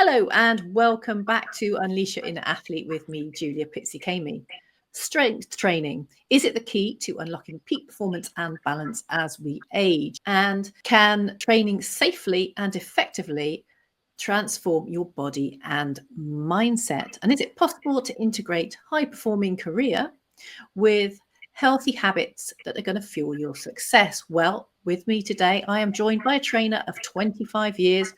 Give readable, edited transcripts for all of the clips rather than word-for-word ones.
Hello and welcome back to Unleash Your Inner Athlete with me, Julia Pitsy-Kamey. Strength training. Is it the key to unlocking peak performance and balance as we age? And can training safely and effectively transform your body and mindset? And is it possible to integrate high-performing career with healthy habits that are going to fuel your success? Well, with me today, I am joined by a trainer of 25 years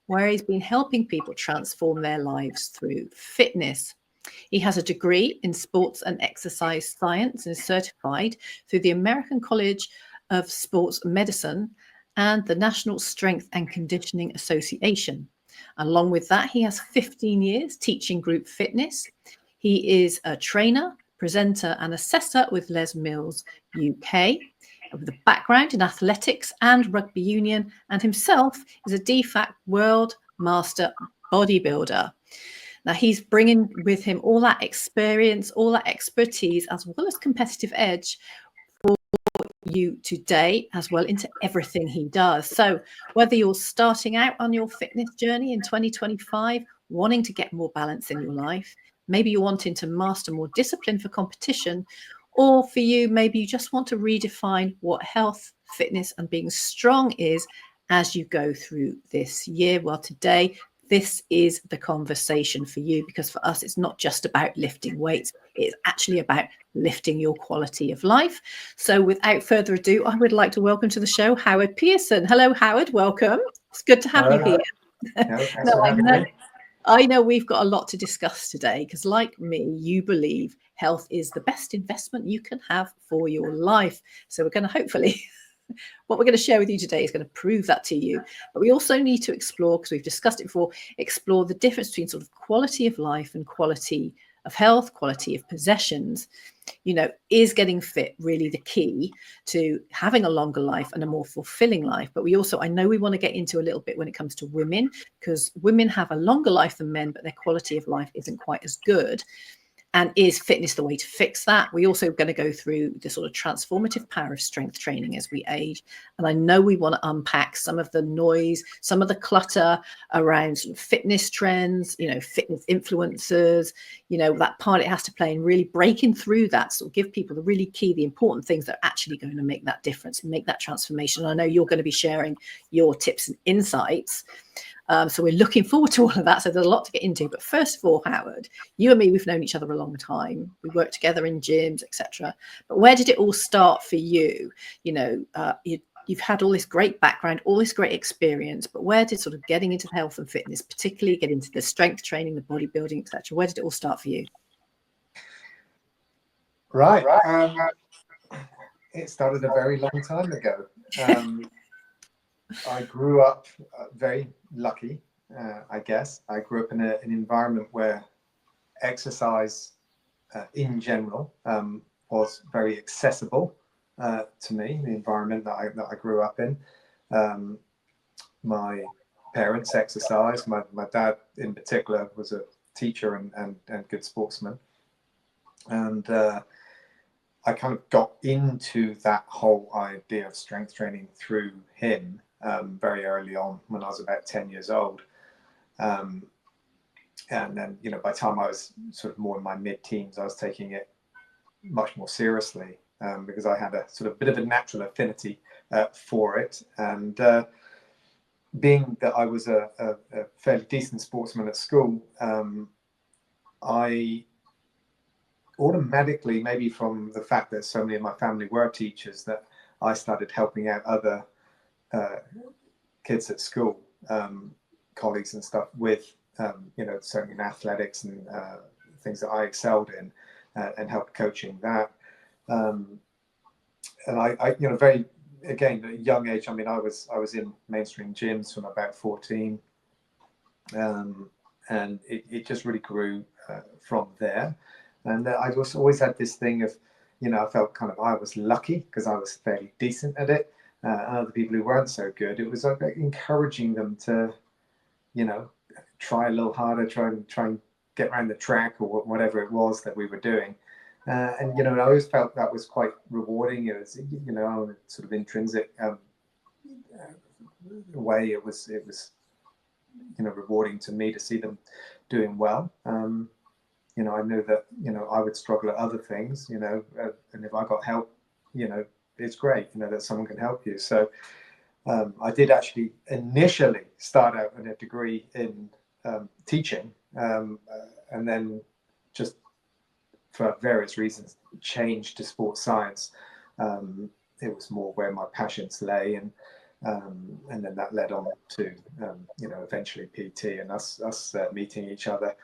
where he's been helping people transform their lives through fitness. He has a degree in sports and exercise science and is certified through the American College of Sports Medicine and the National Strength and Conditioning Association. Along with that, he has 15 years teaching group fitness. He is a trainer, presenter and assessor with Les Mills UK, with a background in athletics and rugby union, and himself is a DFAC World Master bodybuilder. Now, he's bringing with him all that experience, all that expertise, as well as competitive edge for you today, as well into everything he does. So whether you're starting out on your fitness journey in 2025, wanting to get more balance in your life, maybe you're wanting to master more discipline for competition, or for you, maybe you just want to redefine what health, fitness, and being strong is as you go through this year. Well, today, this is the conversation for you, because for us, it's not just about lifting weights. It's actually about lifting your quality of life. So without further ado, I would like to welcome to the show, Howard Pearson. Hello, Howard. Welcome. It's good to have you here. I know we've got a lot to discuss today because, like me, you believe health is the best investment you can have for your life. So we're going to hopefully, what we're going to share with you today is going to prove that to you. But we also need to explore, because we've discussed it before, explore the difference between sort of quality of life and quality of health, quality of possessions. You know, is getting fit really the key to having a longer life and a more fulfilling life? But we also, I know we want to get into a little bit when it comes to women, because women have a longer life than men, but their quality of life isn't quite as good. And is fitness the way to fix that? We're also going to go through the sort of transformative power of strength training as we age. And I know we want to unpack some of the noise, some of the clutter around sort of fitness trends, you know, fitness influencers, you know, that part it has to play in really breaking through that, sort of give people the really key, the important things that are actually going to make that difference and make that transformation. I know you're going to be sharing your tips and insights. So we're looking forward to all of that. So there's a lot to get into. But first of all, Howard, you and me, we've known each other a long time. We worked together in gyms, etc. But where did it all start for you? You know, you've had all this great background, all this great experience. But where did sort of getting into health and fitness, particularly get into the strength training, the bodybuilding, etc., where did it all start for you? Right. It started a very long time ago. I grew up very lucky, I guess. I grew up in an environment where exercise in general was very accessible to me, the environment that I grew up in. My parents exercised. My dad in particular was a teacher and good sportsman. And I kind of got into that whole idea of strength training through him very early on when I was about 10 years old. And then, you know, by the time I was sort of more in my mid-teens, I was taking it much more seriously because I had a sort of bit of a natural affinity for it. And being that I was a fairly decent sportsman at school, I automatically, maybe from the fact that so many of my family were teachers, that I started helping out other kids at school, colleagues and stuff, with you know, certainly in athletics and things that I excelled in, and helped coaching that. And I you know, very, again, at a young age, I mean, I was in mainstream gyms from about 14, and it just really grew from there. And I just always had this thing of, you know, I felt kind of I was lucky because I was fairly decent at it. And other people who weren't so good, it was like encouraging them to, you know, try a little harder, try and get around the track or whatever it was that we were doing. And, you know, I always felt that was quite rewarding. It was, you know, sort of intrinsic way. It was rewarding to me to see them doing well. I know that, I would struggle at other things, and if I got help, it's great, that someone can help you. So I did actually initially start out in a degree in teaching, and then just for various reasons changed to sports science. It was more where my passions lay, and then that led on to eventually PT and us meeting each other.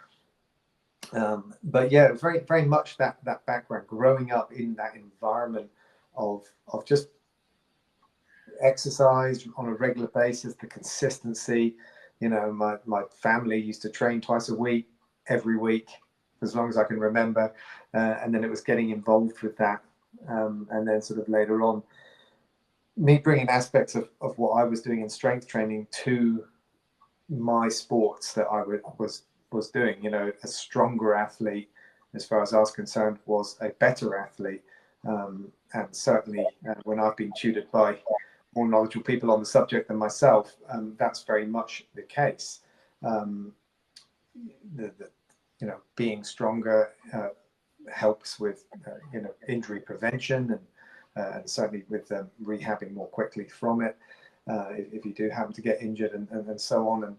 But yeah, very very much that background, growing up in that environment of just exercise on a regular basis, the consistency. My family used to train twice a week, every week, as long as I can remember, and then it was getting involved with that, and then sort of later on, me bringing aspects of what I was doing in strength training to my sports that I was doing. A stronger athlete, as far as I was concerned, was a better athlete, and certainly when I've been tutored by more knowledgeable people on the subject than myself, that's very much the case. Being stronger helps with injury prevention, and certainly with rehabbing more quickly from it if you do happen to get injured, and so on. And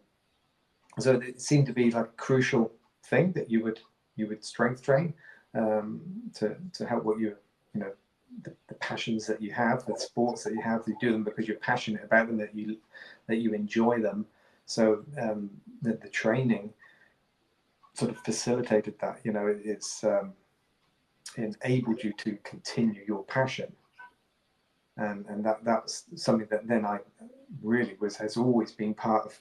so it seemed to be like a crucial thing that you would strength train to help what the passions that you have, the sports that you have. You do them because you're passionate about them, that you enjoy them. So the training sort of facilitated that. It's enabled you to continue your passion, and that's something that then I really has always been part of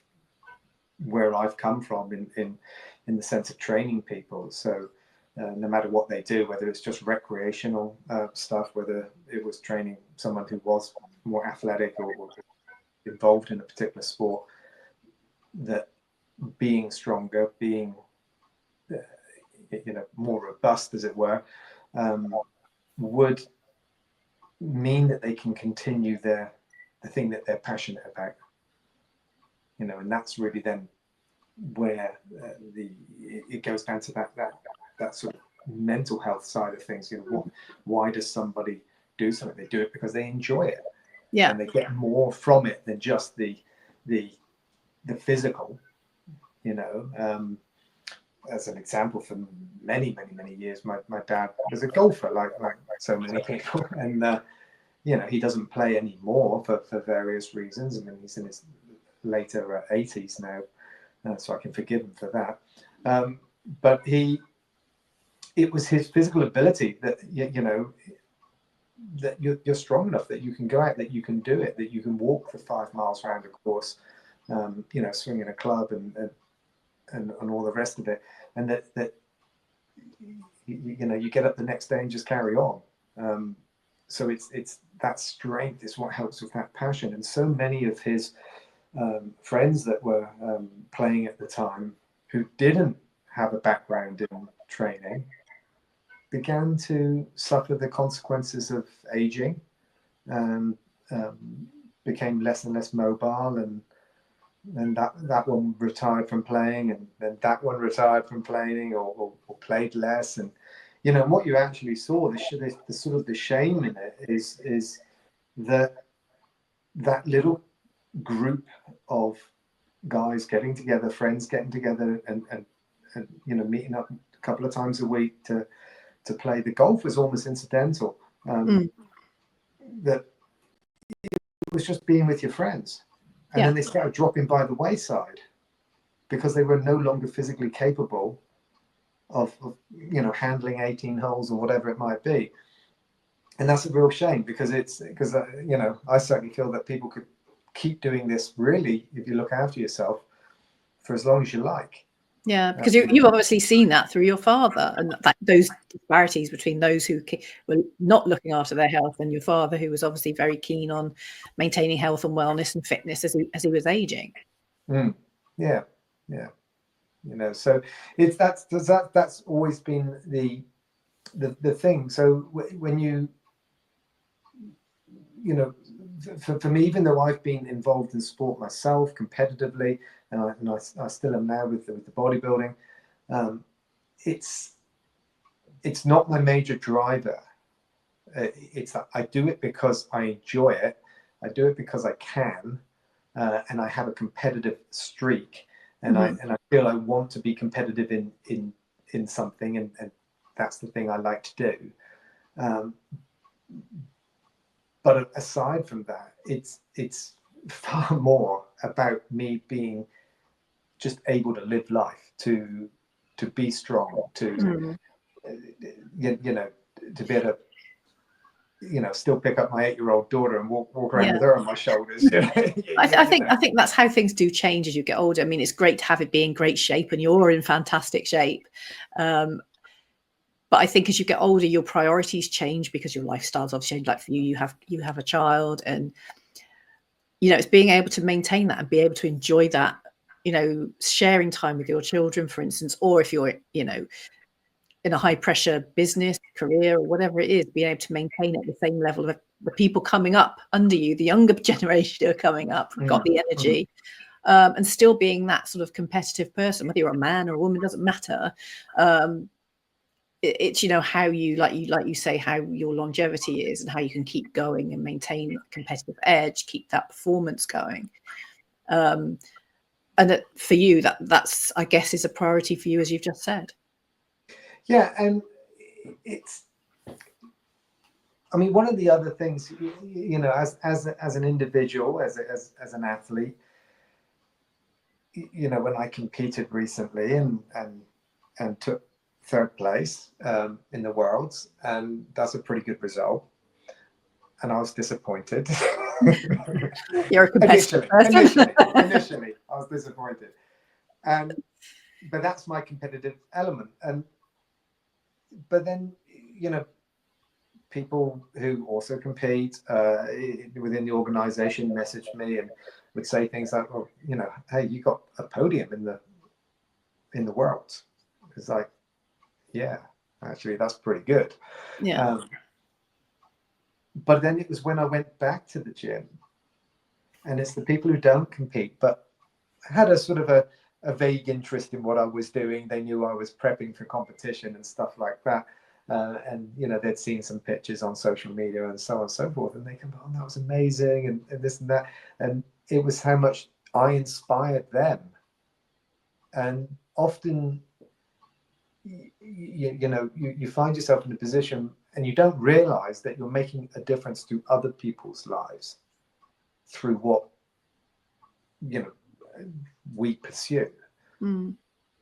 where I've come from in the sense of training people. So no matter what they do, whether it's just recreational stuff, whether it was training someone who was more athletic or involved in a particular sport, that being stronger, being more robust, as it were, would mean that they can continue the thing that they're passionate about. And that's really then where it goes down to that sort of mental health side of things. Why does somebody do something? They do it because they enjoy it, and they get more from it than just the physical. As an example, for many years, my dad was a golfer, like so many people, and he doesn't play anymore for various reasons. I mean, he's in his later 80s now, so I can forgive him for that. But it was his physical ability that that you're strong enough, that you can go out, that you can do it, that you can walk for 5 miles around a course, swinging a club and all the rest of it, and that you get up the next day and just carry on. So it's that strength is what helps with that passion. And so many of his friends that were playing at the time, who didn't have a background in training, began to suffer the consequences of aging, and became less and less mobile, and that one retired from playing, and then that one retired from playing, or played less. And what you actually saw, the sort of the shame in it is that little group of guys getting together, friends getting together, and meeting up a couple of times a week to play. The golf was almost incidental. That it was just being with your friends, and then they started dropping by the wayside because they were no longer physically capable of handling 18 holes or whatever it might be. And that's a real shame, because I certainly feel that people could keep doing this, really, if you look after yourself, for as long as you like. Yeah, because you've obviously seen that through your father, and those disparities between those who were not looking after their health and your father, who was obviously very keen on maintaining health and wellness and fitness as he was aging. Yeah. So that's always been the thing. So when for me, even though I've been involved in sport myself competitively, and I still am now with the bodybuilding, it's not my major driver. It's that I do it because I enjoy it. I do it because I can, and I have a competitive streak, and Mm-hmm. I feel I want to be competitive in something, and that's the thing I like to do. But aside from that, it's far more about me being just able to live life, to be strong, to you know, to be able to, you know, still pick up my 8-year-old daughter and walk around with her on my shoulders. I think that's how things do change as you get older. I mean, it's great to have it be in great shape, and you're in fantastic shape. But I think as you get older, your priorities change because your lifestyle's obviously changed. Like for you, you have a child, and you know, it's being able to maintain that and be able to enjoy that. You know, sharing time with your children, for instance, or if you're, you know, in a high pressure business career or whatever it is, being able to maintain at the same level of the people coming up under you, the younger generation who are coming up, who've got the energy, and still being that sort of competitive person, whether you're a man or a woman, doesn't matter. It's, you know, how you, like you say, how your longevity is and how you can keep going and maintain that competitive edge, keep that performance going. And that for you, that's, I guess, is a priority for you, as you've just said. Yeah, and it's, I mean, one of the other things, you know, as an individual, as an athlete, you know, when I competed recently and took 3rd place in the Worlds, and that's a pretty good result. And I was disappointed. You're a competitive person. Initially, I was disappointed, but that's my competitive element. But then, you know, people who also compete within the organization message me and would say things like, well, you know, hey, you got a podium in the world. It's like, yeah, actually that's pretty good. Yeah. But then it was when I went back to the gym, and it's the people who don't compete but had a sort of a vague interest in what I was doing. They knew I was prepping for competition and stuff like that. And, you know, they'd seen some pictures on social media and so on and so forth. And they come, oh, that was amazing. And this and that. And it was how much I inspired them. And often, you know, you find yourself in a position and you don't realize that you're making a difference to other people's lives through what, you know, we pursue.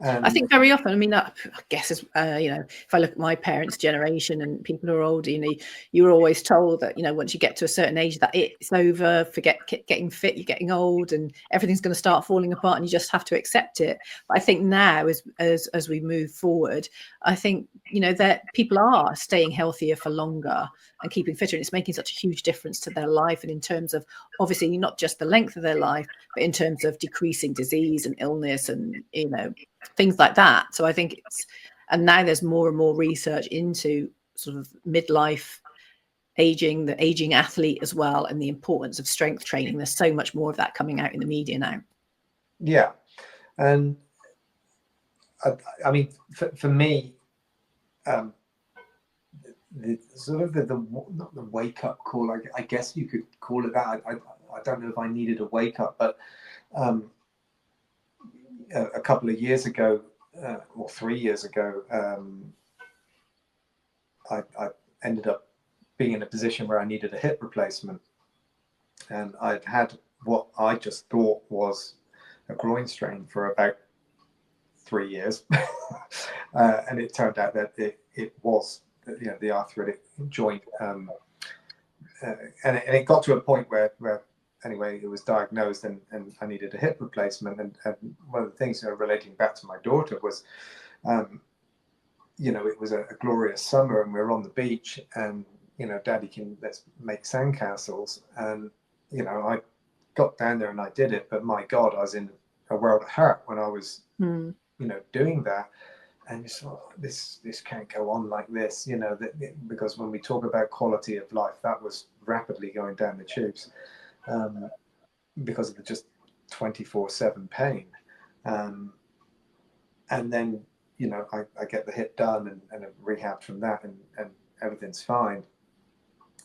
I think very often, I mean, I guess, as you know, if I look at my parents' generation and people who are older, you know, you were always told that, you know, once you get to a certain age, that it's over, forget getting fit, you're getting old, and everything's going to start falling apart, and you just have to accept it. But I think now, as we move forward, I think, you know, that people are staying healthier for longer and keeping fitter, and it's making such a huge difference to their life, and in terms of obviously not just the length of their life, but in terms of decreasing disease and illness and, you know, things like that. So I think it's, and now there's more and more research into sort of midlife aging, the aging athlete as well, and the importance of strength training. There's so much more of that coming out in the media now. Yeah. And I mean, for me, the sort of the not the wake up call, I guess you could call it that. I don't know if I needed a wake up, but a couple of years ago, or 3 years ago, I ended up being in a position where I needed a hip replacement, and I'd had what I just thought was a groin strain for about 3 years, and it turned out that it was, you know, the arthritic joint, and it got to a point where anyway, it was diagnosed and I needed a hip replacement. And one of the things, you know, relating back to my daughter was, you know, it was a glorious summer and we were on the beach and, you know, Daddy, let's make sandcastles. And, you know, I got down there and I did it, but my God, I was in a world of hurt when I was, you know, doing that. And you thought, this can't go on like this, you know, because when we talk about quality of life, that was rapidly going down the tubes because of the just 24/7 pain. And then, you know, I get the hip done and rehab from that, and everything's fine.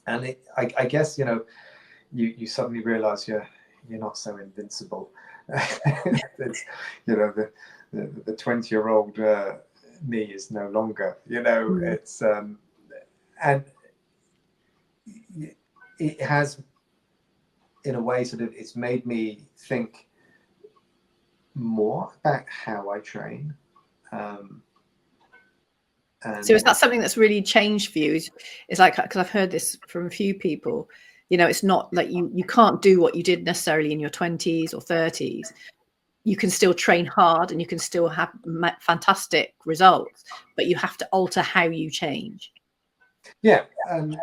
And I guess, you know, you suddenly realize you're not so invincible. It's, you know, the 20-year-old me is no longer, you know, it's and it has, in a way, sort of, it's made me think more about how I train. So is that something that's really changed for you? It's like, because I've heard this from a few people, you know, it's not like you can't do what you did necessarily in your 20s or 30s. You can still train hard and you can still have fantastic results, but you have to alter how you change. Yeah, and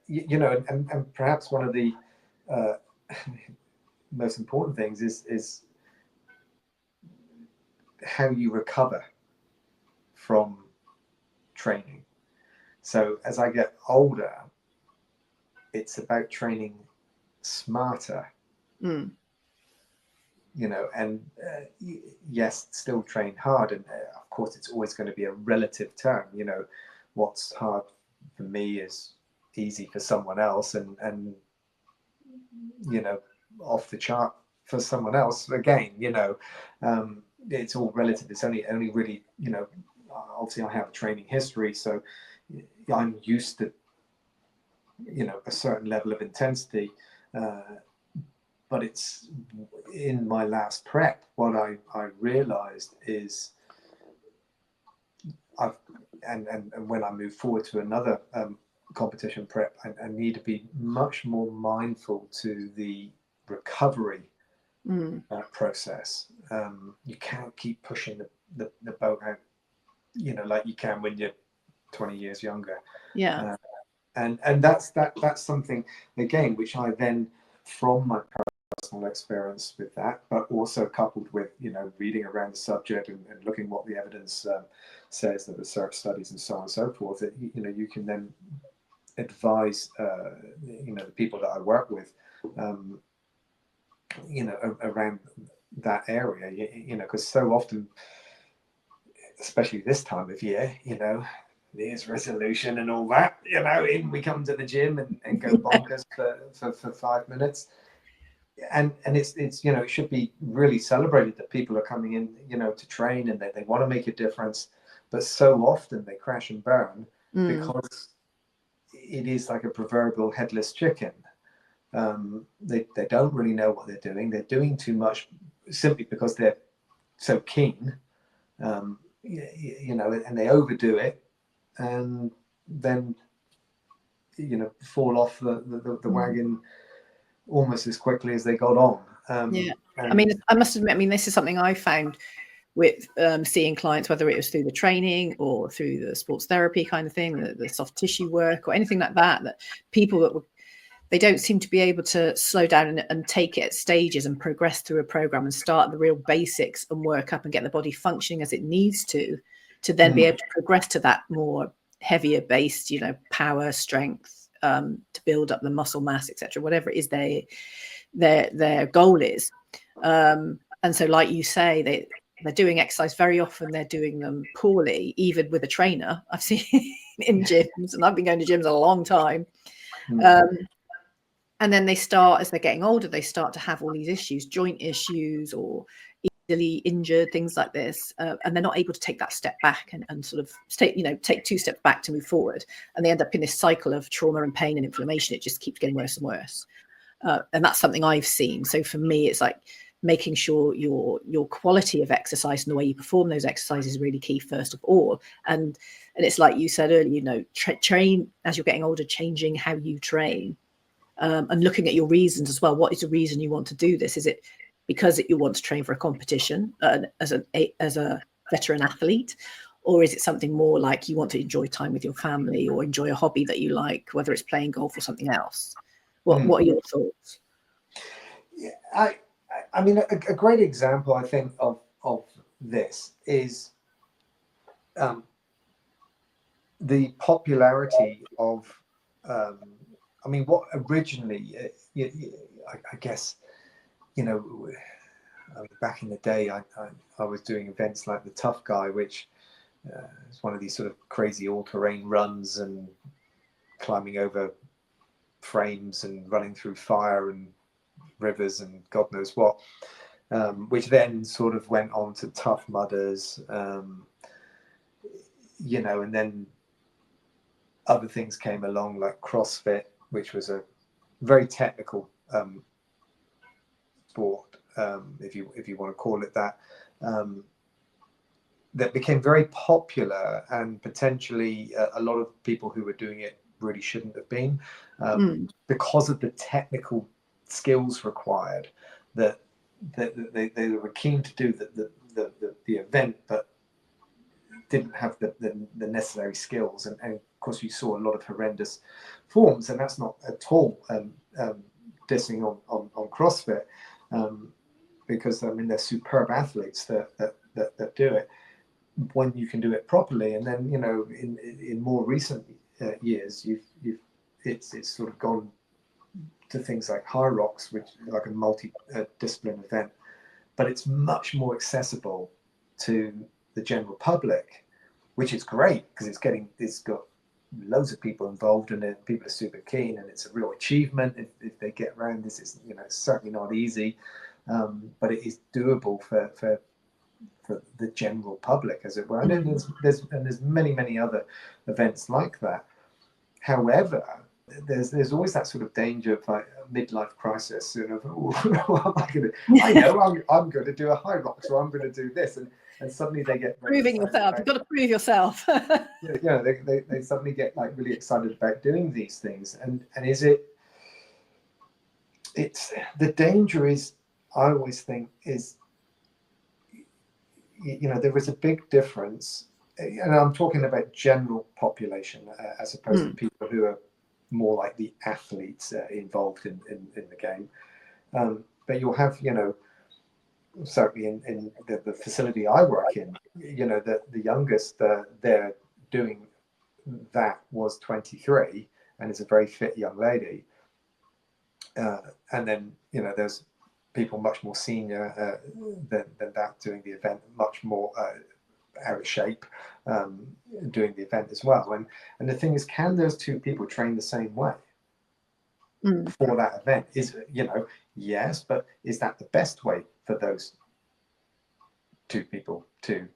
you know, and perhaps one of the most important things is how you recover from training. So as I get older, it's about training smarter. You know, and yes, still train hard, and of course it's always going to be a relative term. You know, what's hard for me is easy for someone else, and you know, off the chart for someone else again. You know, it's all relative. It's only really, you know, obviously I have a training history, so I'm used to, you know, a certain level of intensity. But it's in my last prep, what I realized is and when I move forward to another competition prep, I need to be much more mindful to the recovery process. You can't keep pushing the boat out, you know, like you can when you're 20 years younger. Yeah. And that's something, again, which I then, from my personal experience with that, but also coupled with, you know, reading around the subject and looking what the evidence says, the research studies and so on and so forth, that, you know, you can then advise, you know, the people that I work with, you know, around that area, you know, because so often, especially this time of year, you know, there's resolution and all that, you know, in we come to the gym and go bonkers for 5 minutes. And it's, you know, it should be really celebrated that people are coming in, you know, to train, and they want to make a difference. But so often they crash and burn because it is like a proverbial headless chicken. They don't really know what they're doing. They're doing too much simply because they're so keen, you know, and they overdo it, and then, you know, fall off the wagon almost as quickly as they got on. Yeah, I mean, I must admit, I mean, this is something I found with seeing clients, whether it was through the training or through the sports therapy kind of thing, the soft tissue work or anything like that, that people that they don't seem to be able to slow down and take it at stages and progress through a program and start the real basics and work up and get the body functioning as it needs to then be able to progress to that more heavier based, you know, power, strength, to build up the muscle mass, etc., whatever it is their goal is. And so, like you say, they're doing exercise very often. They're doing them poorly, even with a trainer. I've seen in gyms, and I've been going to gyms a long time. And then they start, as they're getting older, they start to have all these issues, joint issues, or easily injured, things like this, and they're not able to take that step back and sort of take 2 steps back to move forward, and they end up in this cycle of trauma and pain and inflammation. It just keeps getting worse and worse, and that's something I've seen. So for me, it's like making sure your quality of exercise and the way you perform those exercises is really key first of all, and it's like you said earlier, you know, train as you're getting older, changing how you train. And looking at your reasons as well. What is the reason you want to do this? Is it because you want to train for a competition as a veteran athlete, or is it something more like you want to enjoy time with your family or enjoy a hobby that you like, whether it's playing golf or something else? What are your thoughts? Yeah, I mean, a great example, I think, of this is the popularity of I mean, what originally, I guess, you know, I mean, back in the day, I was doing events like the Tough Guy, which is one of these sort of crazy all-terrain runs and climbing over frames and running through fire and rivers and God knows what, which then sort of went on to Tough Mudders, you know, and then other things came along like CrossFit, which was a very technical sport, if you want to call it that, that became very popular, and potentially a lot of people who were doing it really shouldn't have been, because of the technical skills required. That they were keen to do the event, but didn't have the necessary skills, and of course you saw a lot of horrendous forms, and that's not at all dissing on CrossFit, because I mean they're superb athletes that do it when you can do it properly. And then, you know, in more recent years, it's sort of gone to things like High Rocks, which is like a multi-discipline event, but it's much more accessible to the general public, which is great because it's got loads of people involved, and people are super keen, and it's a real achievement if they get around this. It's, you know, it's certainly not easy, but it is doable for the general public, as it were. And then there's many other events like that. However, there's always that sort of danger of like a midlife crisis, sort of, what am I going to? I know I'm going to do a High Rock, so I'm going to do this, and suddenly they get proving yourself. You've got to prove yourself. Yeah, they suddenly get like really excited about doing these things, and is it? It's the danger is, I always think, is, you know, there is a big difference, and I'm talking about general population as opposed to people who are more like the athletes involved in the game. But you'll have, you know, certainly in the facility I work in, you know, the youngest they're doing that was 23 and is a very fit young lady. And then, you know, there's people much more senior than that doing the event, much more out of shape, doing the event as well. And the thing is, can those two people train the same way for that event? Is, you know, yes, but is that the best way for those two people to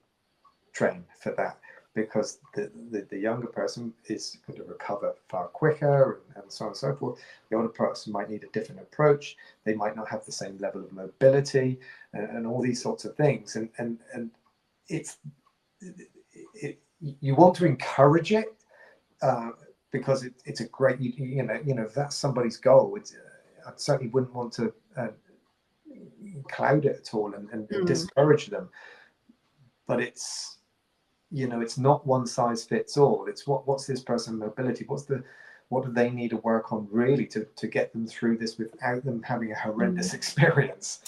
train for that? Because the younger person is going to recover far quicker, and so on and so forth. The older person might need a different approach. They might not have the same level of mobility, and all these sorts of things. And it's you want to encourage it, because it's a great, you know if that's somebody's goal. I certainly wouldn't want to cloud it at all and discourage them. But it's, you know, it's not one size fits all. It's what's this person's mobility? What do they need to work on really to get them through this without them having a horrendous experience?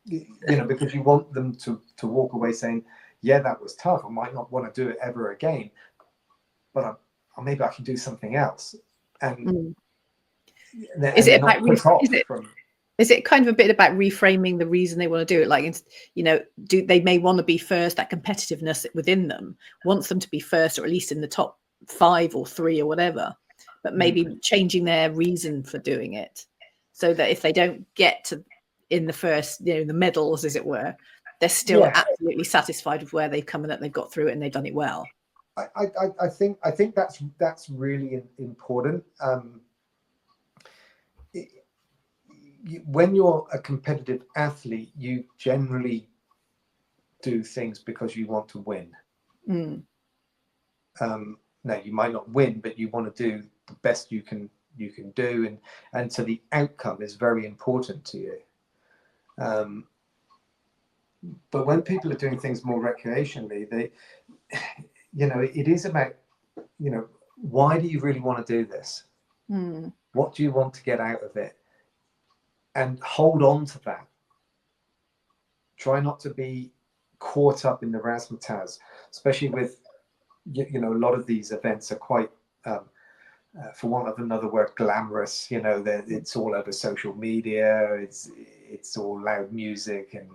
You know, because you want them to walk away saying, yeah, that was tough. I might not want to do it ever again, but maybe I can do something else. And is it kind of a bit about reframing the reason they want to do it? Like, you know, they may want to be first, that competitiveness within them wants them to be first, or at least in the top 5 or 3 or whatever, but maybe changing their reason for doing it, so that if they don't get to in the first, you know, the medals, as it were, they're still absolutely satisfied with where they've come and that they've got through it and they've done it well. I think that's really important. When you're a competitive athlete, you generally do things because you want to win. Now, you might not win, but you want to do the best you can do, and so the outcome is very important to you. But when people are doing things more recreationally, they, you know, it is about, you know, why do you really want to do this? What do you want to get out of it? And hold on to that. Try not to be caught up in the razzmatazz, especially with, you know, a lot of these events are quite for want of another word, glamorous. You know, it's all over social media. It's all loud music and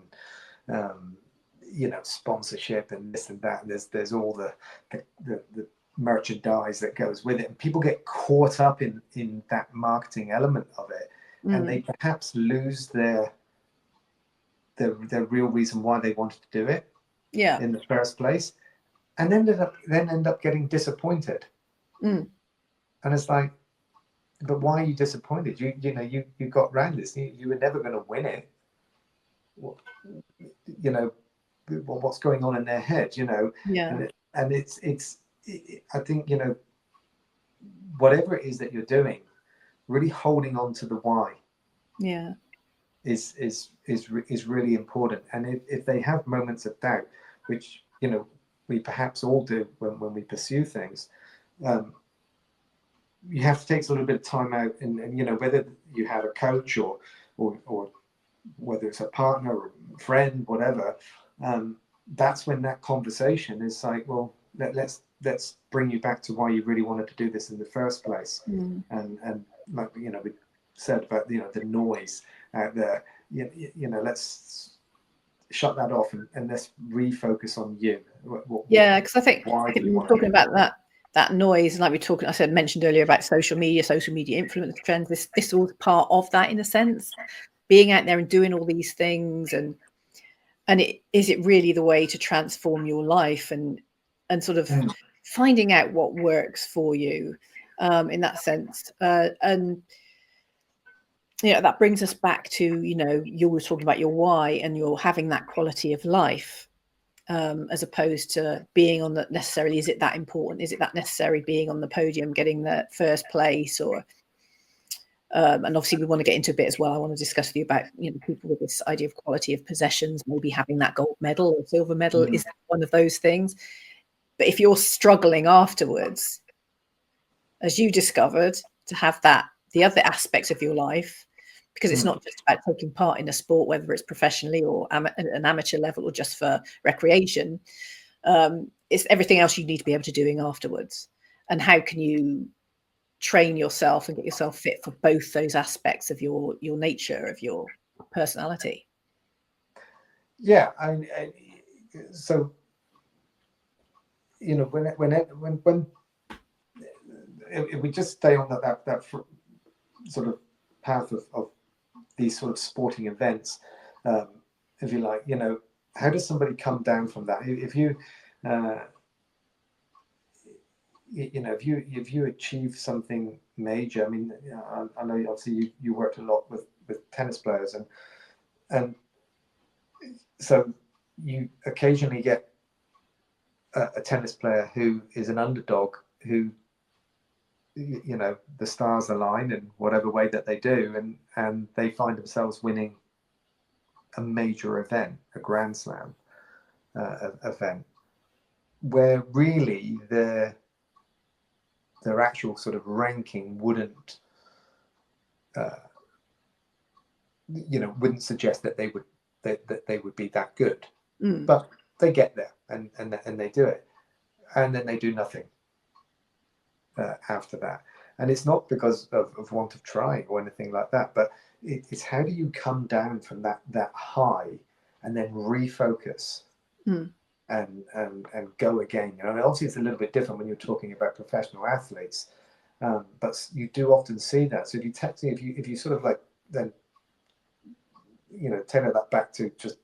you know, sponsorship and this and that. There's all the merchandise that goes with it, and people get caught up in that marketing element of it, and they perhaps lose their real reason why they wanted to do it in the first place, and end up getting disappointed. And it's like, but why are you disappointed? You know, you got round this. You were never going to win it. You know, what's going on in their head? You know, and it's I think, you know, whatever it is that you're doing, really holding on to the why. Is really important. And if they have moments of doubt, which, you know, we perhaps all do when we pursue things, you have to take a little bit of time out, and you know, whether you have a coach or whether it's a partner or a friend, whatever, that's when that conversation is like, well, let's bring you back to why you really wanted to do this in the first place. And like, you know, we said about, you know, the noise out there, you know, let's shut that off and let's refocus on you. Because I think we're talking about that noise, and like I mentioned earlier about social media influence trends. This all part of that, in a sense, being out there and doing all these things, and is it really the way to transform your life, and sort of finding out what works for you, in that sense, and you know, that brings us back to, you know, you were talking about your why, and you're having that quality of life, as opposed to being on the necessarily, is it that important? Is it that necessary being on the podium, getting the first place, or and obviously we want to get into a bit as well. I want to discuss with you about, you know, people with this idea of quality of possessions, maybe having that gold medal or silver medal. Is that one of those things? But if you're struggling afterwards, as you discovered, to have the other aspects of your life, because it's not just about taking part in a sport, whether it's professionally or at an amateur level or just for recreation. It's everything else you need to be able to doing afterwards. And how can you train yourself and get yourself fit for both those aspects of your nature, of your personality? Yeah, so, you know, when if we just stay on that sort of path of these sort of sporting events, if you like, you know, how does somebody come down from that? If you you know, if you achieve something major, I mean, I know obviously you worked a lot with tennis players, and so you occasionally get a tennis player who is an underdog, who, you know, the stars align in whatever way that they do, and they find themselves winning a major event, a Grand Slam event, where really their actual sort of ranking wouldn't you know, wouldn't suggest that they would be that good, but they get there and they do it, and then they do nothing after that. And it's not because of want of trying or anything like that, but it's how do you come down from that high and then refocus and go again. You know, obviously it's a little bit different when you're talking about professional athletes, but you do often see that. So if you sort of like then, you know, tailor that back to just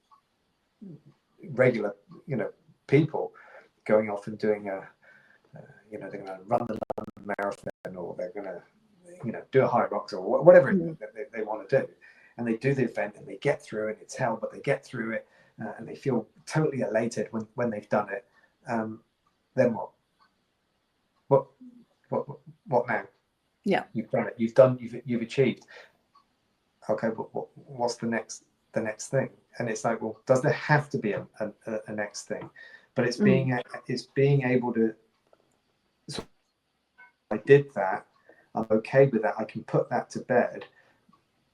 regular, you know, people going off and doing you know, they're going to run the London Marathon, or they're going to, you know, do a high rocks or whatever they want to do, and they do the event and they get through it. It's hell, but they get through it, and they feel totally elated when they've done it. Then what now? Yeah, you've done it. You've achieved. Okay, what's the next thing? And it's like, well, does there have to be a next thing? But it's being able to. So I did that. I'm okay with that. I can put that to bed,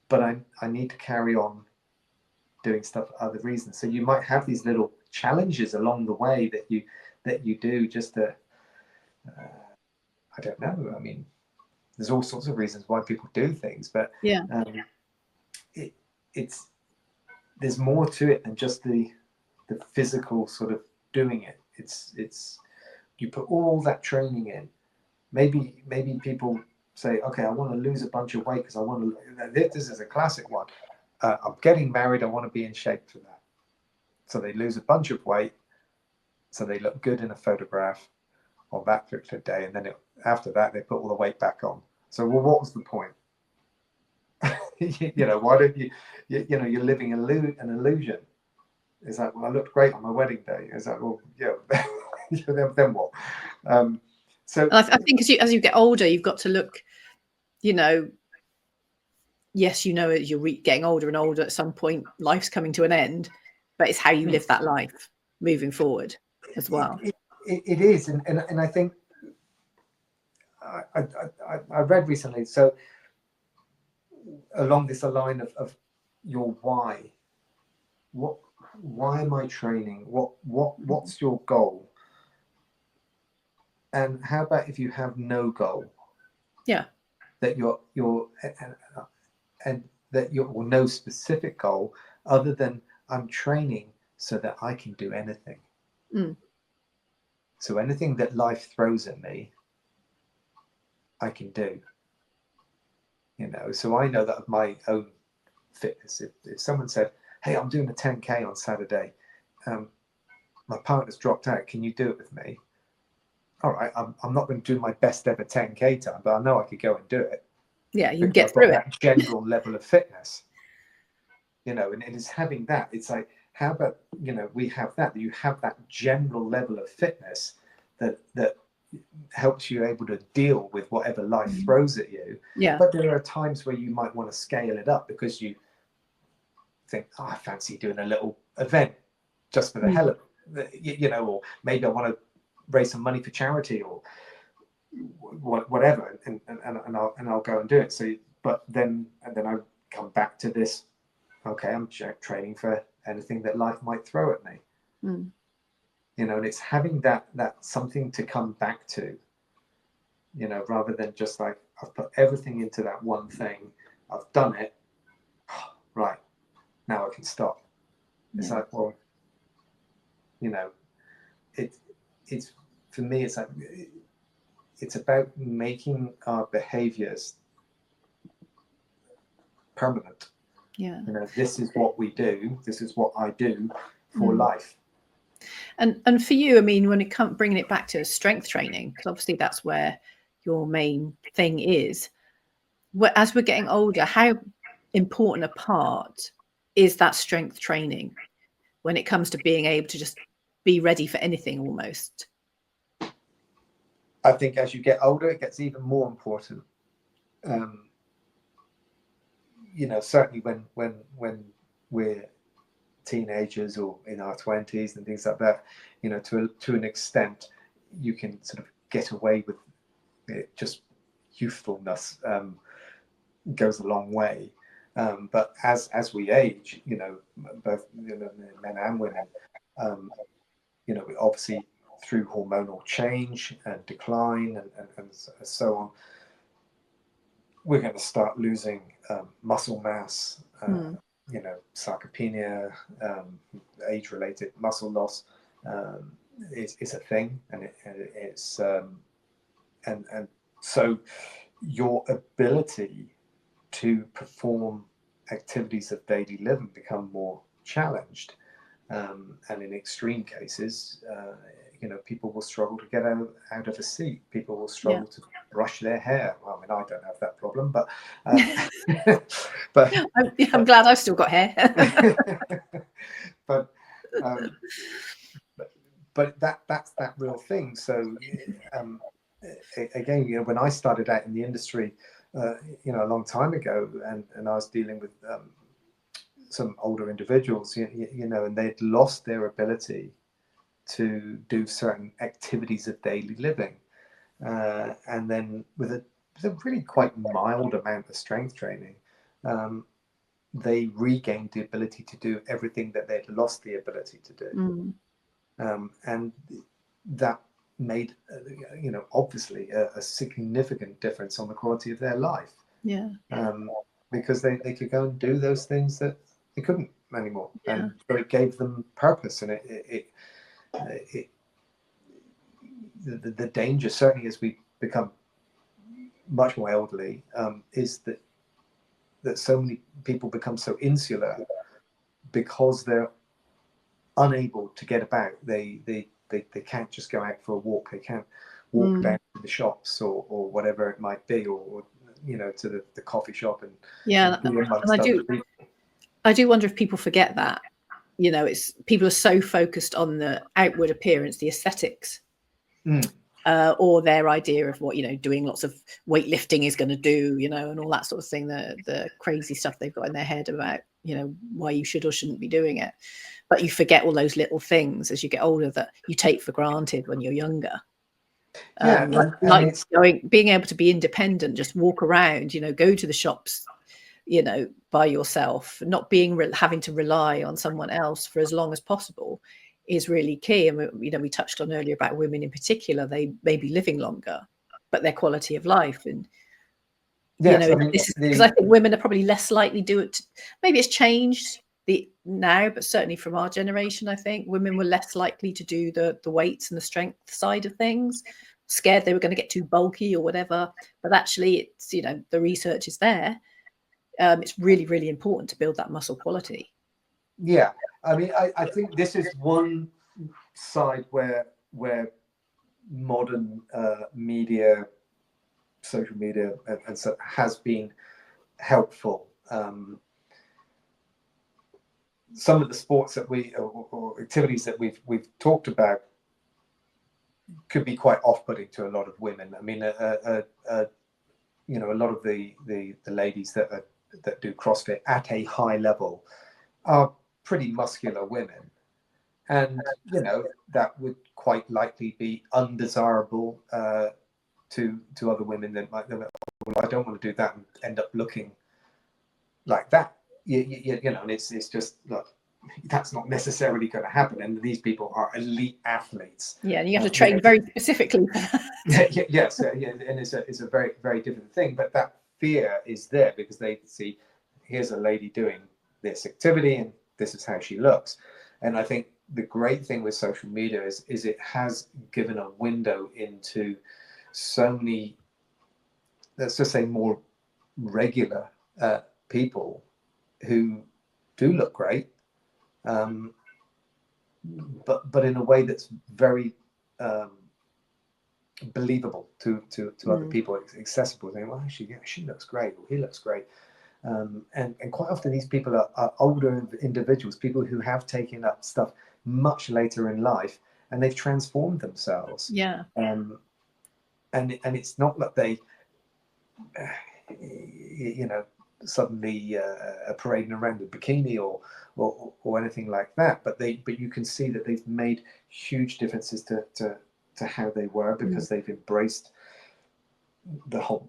but I need to carry on doing stuff for other reasons. So you might have these little challenges along the way that you do just to, I don't know. I mean, there's all sorts of reasons why people do things, but Yeah. It's there's more to it than just the physical sort of doing it. It's you put all that training in. Maybe people say, okay, I want to lose a bunch of weight because I want to. This is a classic one. I'm getting married. I want to be in shape for that. So they lose a bunch of weight, so they look good in a photograph on that particular day, and then after that they put all the weight back on. So, well, what was the point? Why don't you're living an illusion. It's like, well, I looked great on my wedding day. It's like, well, yeah, then what? So and I think as you get older, you've got to look, yes, as you're getting older and older, at some point life's coming to an end, but it's how you live that life moving forward as well. It is, and I think I read recently, so along this line of your why am I training, what's your goal, and how about if you have no goal, that you're and that you're no specific goal other than I'm training so that I can do anything. So anything that life throws at me, I can do. So I know that of my own fitness. If someone said, hey, I'm doing a 10K on Saturday, my partner's dropped out, can you do it with me? All right, I'm not going to do my best ever 10K time, but I know I could go and do it. Yeah, you can get through it. That general level of fitness, and it's having that. It's like, how about, we have that, you have that general level of fitness that helps you able to deal with whatever life throws at you. Yeah. But there are times where you might want to scale it up because you think, oh, I fancy doing a little event just for the hell of it, or maybe I want to raise some money for charity or whatever, and I'll go and do it. So, but then I come back to this. Okay, I'm training for anything that life might throw at me. And it's having that something to come back to. Rather than just like, I've put everything into that one thing. I've done it. Right, now I can stop. It's like, well, it's for me, it's like, it's about making our behaviors permanent. This is what we do. This is what I do for life. And for you, I mean, when it comes bringing it back to strength training, because obviously that's where your main thing is. As we're getting older, how important a part is that strength training when it comes to being able to just be ready for anything almost? I think as you get older, it gets even more important. Certainly when we're teenagers or in our 20s and things like that, to an extent, you can sort of get away with it. Just youthfulness goes a long way. But as we age, both men and women, we obviously through hormonal change and decline and so on, we're going to start losing muscle mass, sarcopenia, age-related muscle loss is a thing, and it's and so your ability to perform activities of daily living become more challenged, and in extreme cases, people will struggle to get out of a seat. People will struggle to brush their hair. Well, I mean, I don't have that problem, but I'm glad I've still got hair. but that's that real thing. So again, when I started out in the industry, a long time ago, and I was dealing with some older individuals, and they'd lost their ability to do certain activities of daily living, and then with a really quite mild amount of strength training, they regained the ability to do everything that they'd lost the ability to do. And that made, obviously a significant difference on the quality of their life. Yeah. Because they could go and do those things that they couldn't anymore. Yeah. And so it gave them purpose. And the danger, certainly as we become much more elderly, is that so many people become so insular because they're unable to get about. They can't just go out for a walk. They can't walk down to the shops or whatever it might be, or to the coffee shop and be amongst other people. I do wonder if people forget that. It's people are so focused on the outward appearance, the aesthetics, or their idea of what doing lots of weightlifting is going to do, and all that sort of thing. The crazy stuff they've got in their head about why you should or shouldn't be doing it. But you forget all those little things as you get older that you take for granted when you're younger. Being able to be independent, just walk around, go to the shops, by yourself, not having to rely on someone else for as long as possible is really key. And we touched on earlier about women in particular. They may be living longer, but their quality of life and because I think women are probably less likely to do it. Maybe it's changed now, but certainly from our generation, I think women were less likely to do the weights and the strength side of things, scared they were going to get too bulky or whatever. But actually, it's the research is there. It's really, really important to build that muscle quality. Yeah, I mean, I think this is one side where modern media, social media, and so has been helpful. Some of the sports that or activities that we've talked about could be quite off-putting to a lot of women. I mean, a lot of the ladies that do CrossFit at a high level are pretty muscular women, and that would quite likely be undesirable to other women that might go, well, I don't want to do that and end up looking like that. And it's just like that's not necessarily going to happen. And these people are elite athletes. Yeah, and you have to train very specifically. Yes, and it's a very, very different thing. But that fear is there because they see, here's a lady doing this activity and this is how she looks. And I think the great thing with social media is it has given a window into so many, let's just say, more regular people who do look great, but in a way that's very believable to other people, accessible. Saying, well, actually, yeah, she looks great, or he looks great. And quite often these people are older individuals, people who have taken up stuff much later in life, and they've transformed themselves. Yeah. And it's not that they, suddenly are parading around in a bikini or anything like that. But you can see that they've made huge differences to how they were, because they've embraced the whole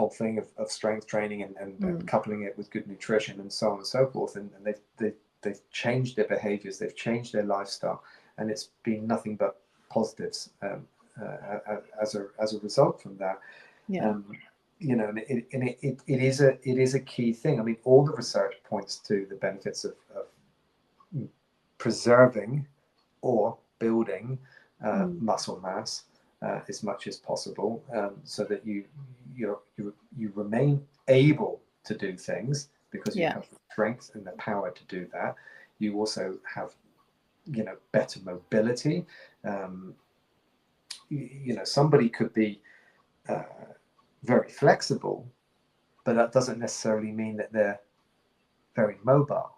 thing of strength training and coupling it with good nutrition and so on and so forth. And they've changed their behaviors, they've changed their lifestyle, and it's been nothing but positives as a result from that. Yeah. And it is a key thing. I mean, all the research points to the benefits of preserving or building muscle mass as much as possible, so that you remain able to do things because you have the strength and the power to do that. You also have better mobility. Somebody could be very flexible, but that doesn't necessarily mean that they're very mobile,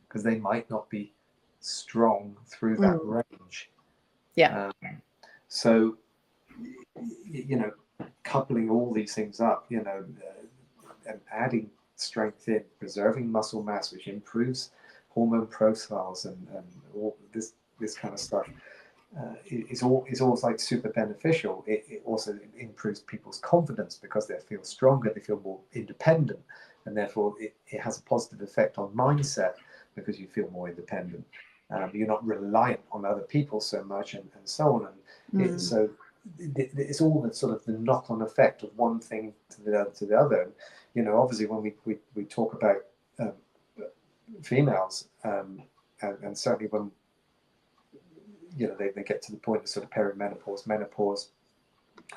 because they might not be strong through that range. So coupling all these things up, and adding strength in, preserving muscle mass, which improves hormone profiles and all this kind of stuff, is always like super beneficial. It also improves people's confidence because they feel stronger, they feel more independent, and therefore it has a positive effect on mindset because you feel more independent. You're not reliant on other people so much, and so on. So it's all the sort of the knock-on effect of one thing to the other. You know, obviously when we talk about females, and certainly when, you know, they get to the point of sort of perimenopause, menopause,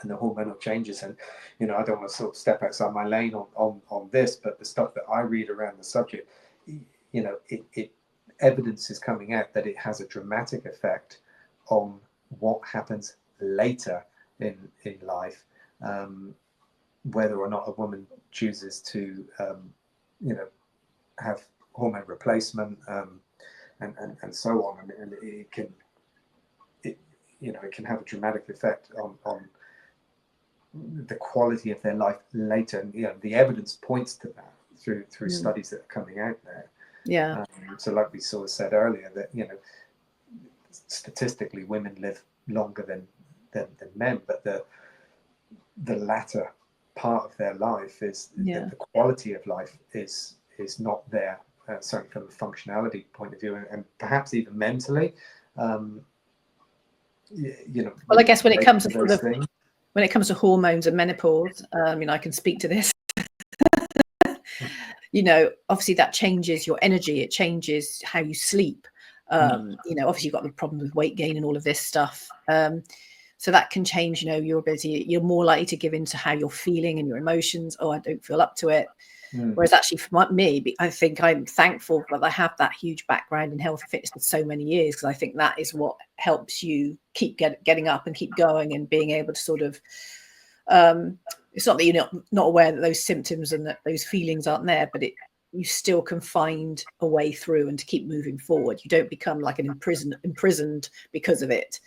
and the hormonal changes. And, you know, I don't want to sort of step outside my lane on this, but the stuff that I read around the subject, you know, evidence is coming out that it has a dramatic effect on what happens later in life, whether or not a woman chooses to, you know, have hormone replacement, and so on. And it can, you know, it can have a dramatic effect on the quality of their life later. And, you know, the evidence points to that through studies that are coming out there. Yeah. So like we sort of said earlier, that, you know, statistically women live longer than men, but the latter part of their life is the quality of life is not there, certainly from a functionality point of view, and perhaps even mentally. You know, well, I guess when it comes to those things, when it comes to hormones and menopause, you know, I can speak to this. You know, obviously that changes your energy. It changes how you sleep. You know, obviously you've got the problem with weight gain and all of this stuff. So that can change, you know, your ability. You're more likely to give in to how you're feeling and your emotions. Oh, I don't feel up to it. Whereas actually for me, I think I'm thankful that I have that huge background in health and fitness for so many years, because I think that is what helps you keep getting up and keep going and being able to sort of, it's not that you're not aware that those symptoms and that those feelings aren't there, but you still can find a way through and to keep moving forward. You don't become like an imprisoned because of it.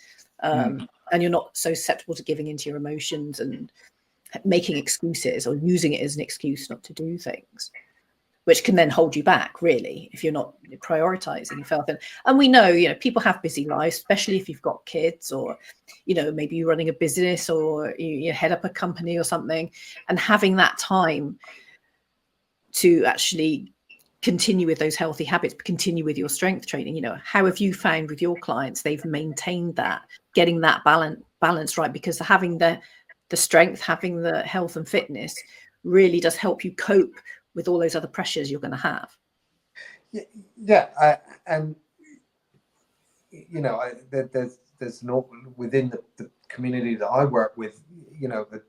And you're not so susceptible to giving into your emotions and making excuses or using it as an excuse not to do things, which can then hold you back, really, if you're not prioritizing your health. And we know, you know, people have busy lives, especially if you've got kids, or, you know, maybe you're running a business, or you head up a company or something, and having that time to actually continue with those healthy habits, continue with your strength training. You know, how have you found with your clients they've maintained that, getting that balance right? Because having the strength, having the health and fitness really does help you cope with all those other pressures you're going to have. Yeah, and, you know, there's no, within the community that I work with, you know, a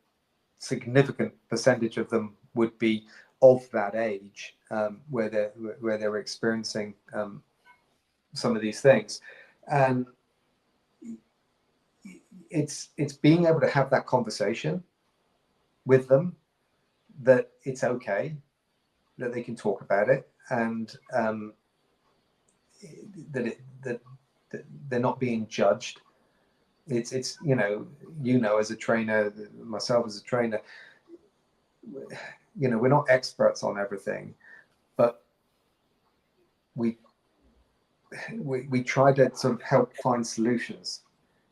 significant percentage of them would be of that age, where they're experiencing some of these things, and it's being able to have that conversation with them, that it's okay, that they can talk about it, and that they're not being judged. It's you know, as a trainer, myself as a trainer, you know, we're not experts on everything, but we try to sort of help find solutions,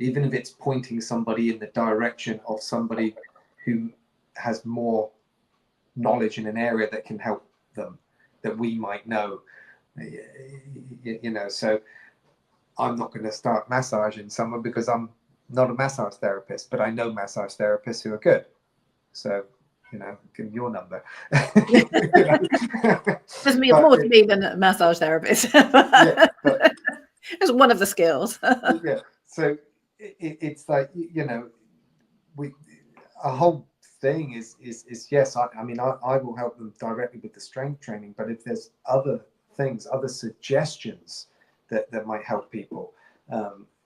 even if it's pointing somebody in the direction of somebody who has more knowledge in an area that can help them, that we might know. You know, so I'm not going to start massaging someone because I'm not a massage therapist, but I know massage therapists who are good. So, you know, give me your number. There's more to me than a massage therapist. Yeah, but it's one of the skills. Yeah, so it's like, you know, a whole thing is yes, I mean, I will help them directly with the strength training, but if there's other things, other suggestions that might help people,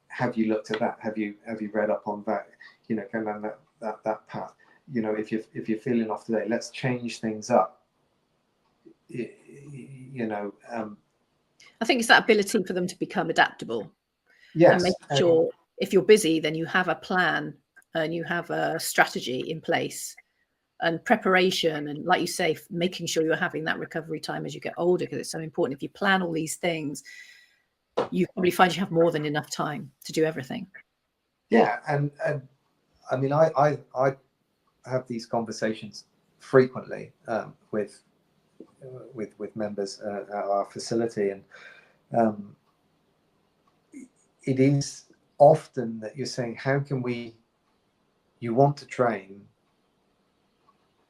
have you looked at that? Have you read up on that? You know, go down that path. You know, if you're feeling off today, let's change things up. You know, I think it's that ability for them to become adaptable. yes, and make sure if you're busy, then you have a plan and you have a strategy in place and preparation, and like you say, making sure you're having that recovery time as you get older, because it's so important. If you plan all these things, you probably find you have more than enough time to do everything. Yeah, and I mean, I have these conversations frequently with members at our facility, and it is often that you're saying, how can you want to train,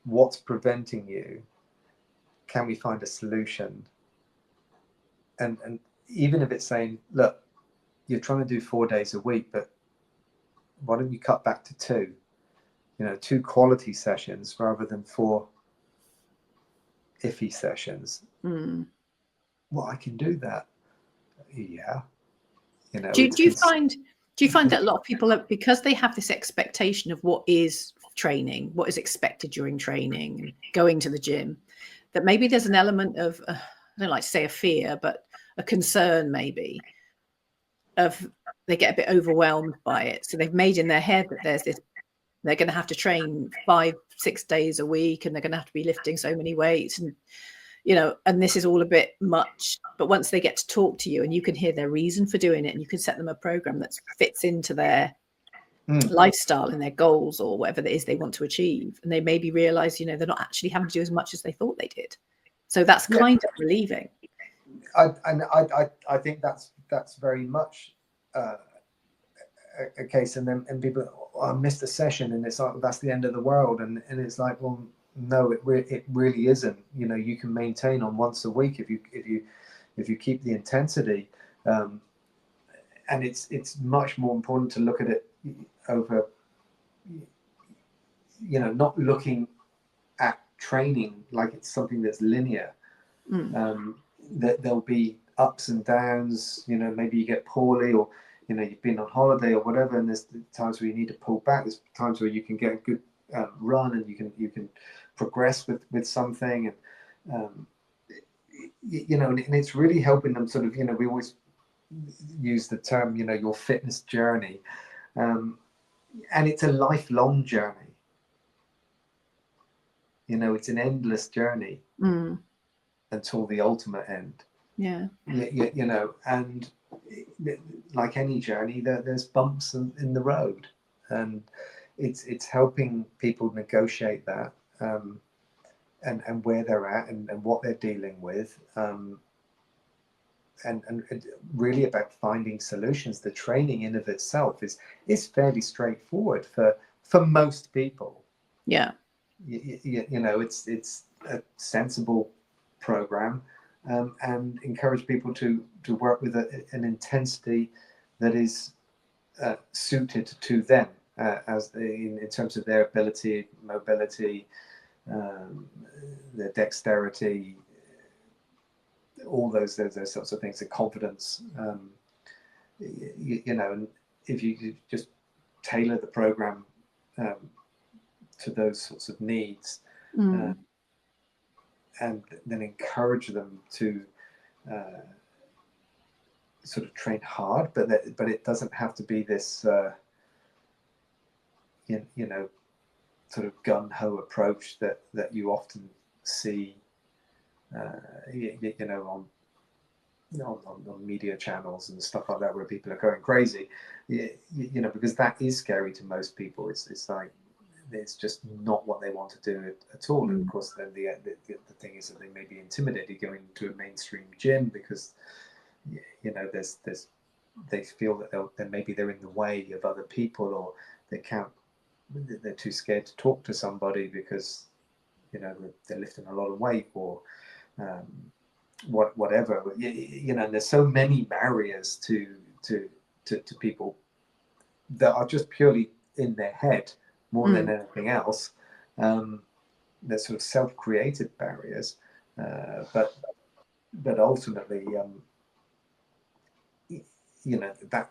what's preventing you? Can we find a solution? And even if it's saying, look, you're trying to do 4 days a week, but why don't you cut back to 2? 2 quality sessions rather than 4 iffy sessions. Well, I can do that. Yeah. Do you find that a lot of people are, because they have this expectation of what is training, what is expected during training and going to the gym, that maybe there's an element of, I don't like to say a fear, but a concern maybe of, they get a bit overwhelmed by it. So they've made in their head that there's this, they're going to have to train 5-6 days a week, and they're going to have to be lifting so many weights, and and this is all a bit much. But once they get to talk to you and you can hear their reason for doing it, and you can set them a program that fits into their lifestyle and their goals or whatever it is they want to achieve, and they maybe realize, they're not actually having to do as much as they thought they did. So that's kind of relieving. I think that's very much a case. And people, I missed a session, and it's like, that's the end of the world. And it's like, well, no, it really isn't. You can maintain on once a week if you keep the intensity, and it's much more important to look at it over, not looking at training like it's something that's linear. That there'll be ups and downs. Maybe you get poorly, or you've been on holiday or whatever, and there's times where you need to pull back. There's times where you can get a good run, and you can progress with something, and and it's really helping them sort of, we always use the term, your fitness journey, and it's a lifelong journey. It's an endless journey until the ultimate end. And like any journey, there's bumps in the road, and it's helping people negotiate that, and where they're at, and what they're dealing with, and really about finding solutions. The training in of itself is fairly straightforward for most people. It's a sensible program, and encourage people to work with an intensity that is suited to them, in terms of their ability, mobility, their dexterity, all those sorts of things, the confidence, and if you just tailor the program to those sorts of needs, and then encourage them to sort of train hard, but it doesn't have to be this sort of gun-ho approach that you often see on media channels and stuff like that, where people are going crazy, because that is scary to most people. It's like, it's just not what they want to do at all. And of course, then the thing is that they may be intimidated going to a mainstream gym, because there's they feel that maybe they're in the way of other people, or they're too scared to talk to somebody because they're lifting a lot of weight, or whatever. And there's so many barriers to people that are just purely in their head more than anything else. They're sort of self-created barriers, but ultimately,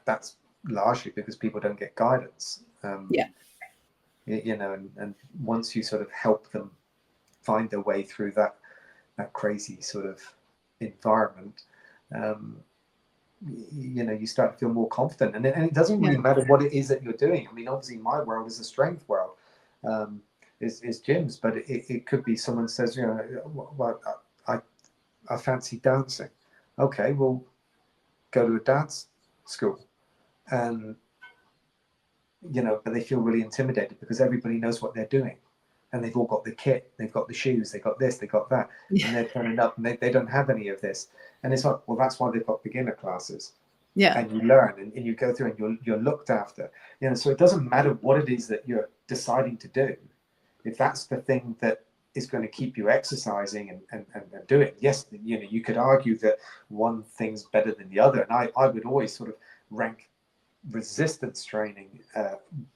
that's largely because people don't get guidance. And once you sort of help them find their way through that crazy sort of environment, you start to feel more confident, and it doesn't really matter what it is that you're doing. I mean, obviously my world is a strength world, is gyms, but it could be someone says, well, I fancy dancing. Okay, well, go to a dance school, and but they feel really intimidated because everybody knows what they're doing, and they've all got the kit, they've got the shoes, they've got this, they've got that, and they're turning up and they don't have any of this. And it's like, well, that's why they've got beginner classes. Yeah. and you learn, and you go through, and you're looked after. So it doesn't matter what it is that you're deciding to do. If that's the thing that is going to keep you exercising and doing, yes, you could argue that one thing's better than the other. And I would always sort of rank resistance training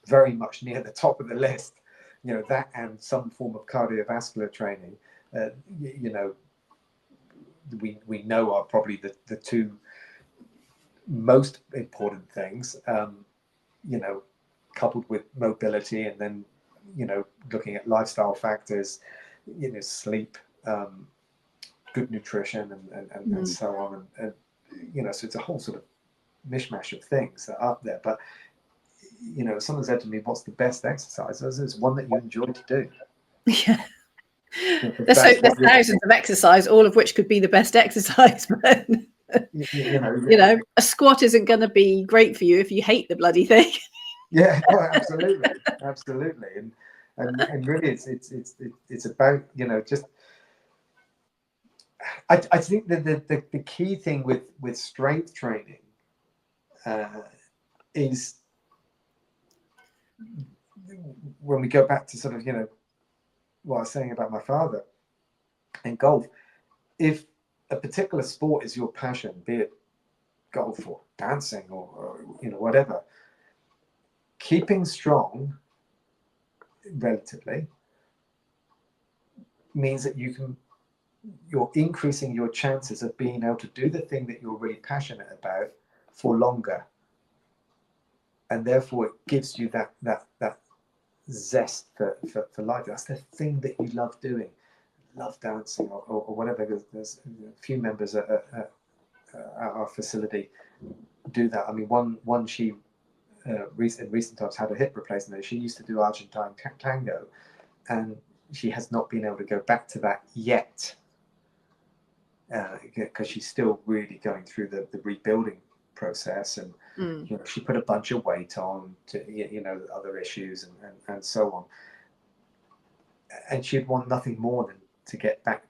very much near the top of the list. That and some form of cardiovascular training, we know are probably the two most important things, coupled with mobility, and then looking at lifestyle factors, sleep, good nutrition, and so on, and so it's a whole sort of mishmash of things that are up there. But someone said to me, what's the best exercise? It's one that you enjoy to do. Yeah. There's thousands of exercise, all of which could be the best exercise, but a squat isn't going to be great for you if you hate the bloody thing. Yeah, absolutely, and really, it's about just. I think that the key thing with strength training is, when we go back to sort of what I was saying about my father and golf. If a particular sport is your passion, be it golf or dancing or whatever, keeping strong relatively means that you're increasing your chances of being able to do the thing that you're really passionate about for longer, and therefore it gives you that zest for life. That's the thing that you love doing. Love dancing or whatever. There's a few members at our facility do that. I mean, one she in recent times had a hip replacement. She used to do Argentine tango, and she has not been able to go back to that yet, because she's still really going through the rebuilding process, and she put a bunch of weight on to other issues and so on, and she'd want nothing more than to get back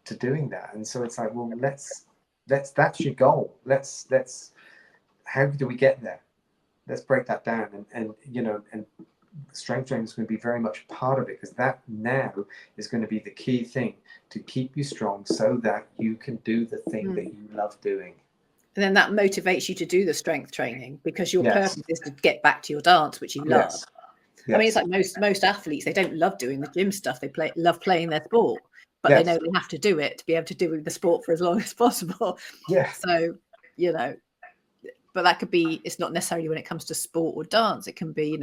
to doing that. And so it's like, well, let's that's your goal. Let's how do we get there? Let's break that down, and strength training is going to be very much part of it, because that now is going to be the key thing to keep you strong, so that you can do the thing that you love doing. And then that motivates you to do the strength training, because your purpose is to get back to your dance, which you love. I mean, it's like most athletes, they don't love doing the gym stuff. They love playing their sport, but they know they have to do it to be able to do the sport for as long as possible. So, but that could be, it's not necessarily when it comes to sport or dance. It can be,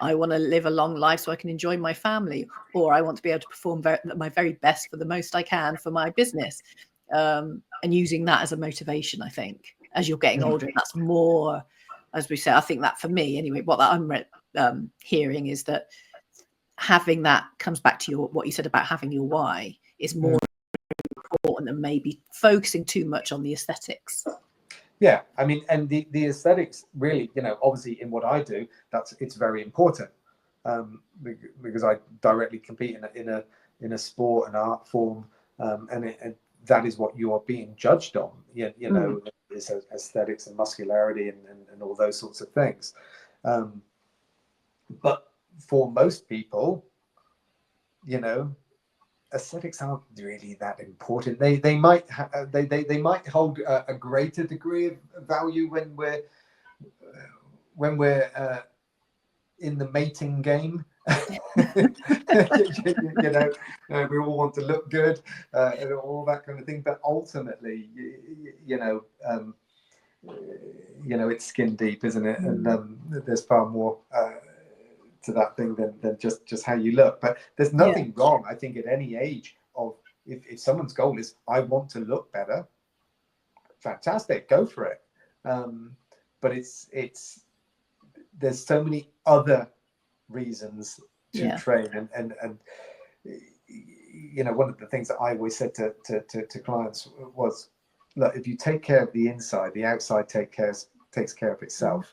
I want to live a long life so I can enjoy my family, or I want to be able to perform my very best for the most I can for my business. And using that as a motivation, I think, as you're getting older, that's more, as we say, I think that for me anyway, what I'm hearing is that having that comes back to what you said about having your why is more important than maybe focusing too much on the aesthetics. Yeah, I mean, and the aesthetics really, obviously in what I do, it's very important, because I directly compete in a sport and art form, and that is what you are being judged on. Is aesthetics and muscularity and all those sorts of things. But for most people, aesthetics aren't really that important. They might they might hold a greater degree of value when we're in the mating game. We all want to look good, and all that kind of thing. But ultimately, it's skin deep, isn't it? And there's far more to that thing than just how you look. But there's nothing wrong, I think, at any age of if someone's goal is I want to look better, fantastic, go for it. But it's there's so many other reasons to train, and one of the things that I always said to clients was, look, if you take care of the inside, the outside takes care of itself.